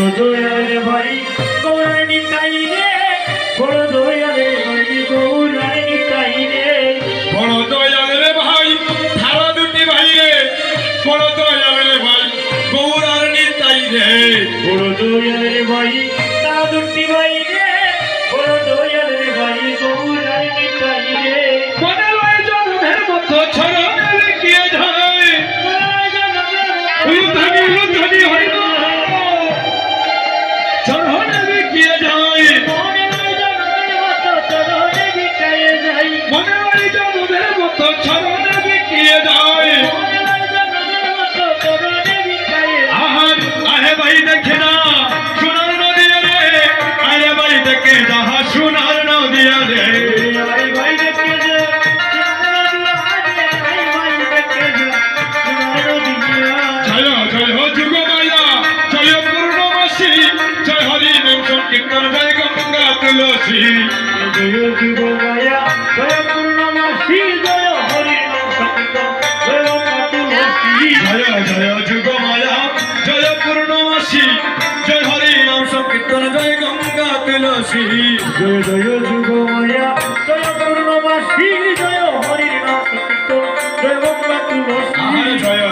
বড় দয়ালে ভাই গৌরানী তাই রে, বড় দয়ালে ভাই গৌরানী তাই রে, বড় দয়ালে ভাই ধারা দুটি ভাই রে, বড় দয়ালে ভাই গৌরানী তাই রে, বড় দয়ালে ভাই তারা দুটি ভাই রে, বড় দয়ালে ভাই গৌরানী তাই রে, মনে লয় জন্মের মতো ছড়নে লিখিয়ে যায়, উলুধানি হয় না ছড়নে লিখিয়ে যায়, মনে লয় জন্মের মতো চরণে ভিক্ষায় যাই, মনে লয় জন্মের মতো ছড়নে লিখিয়ে যায়। মনে লয় জন্মের মতো চরণে ভিক্ষায় যাই। আহার আহে ভাই দেখে না সোনার নদিয়া রে, আরে ভাই দেখে যাহা সোনার নদিয়া রে, ভাই ভাই দেখে যা, ভাই ভাই দেখে যা, তোমারও দিয়া। জয় জয় যুগ মায়া জয় পূর্ণমাসী, জয় হরি নাম সংকীর্তন জয় গঙ্গা তুলসী, জয় যুগ মায়া জয় পূর্ণমাসী, জয় হরি নাম সংকীর্তন জয় গঙ্গা তুলসী। জয় জয় যুগ মায়া জয় পূর্ণমাসী, জয় হরি নাম সংকীর্তন জয় গঙ্গা তুলসী, জয় জয় যুগ মায়া জয় পূর্ণমাসী, জয় হরি নাম সংকীর্তন জয় গঙ্গা তুলসী। আহার জয়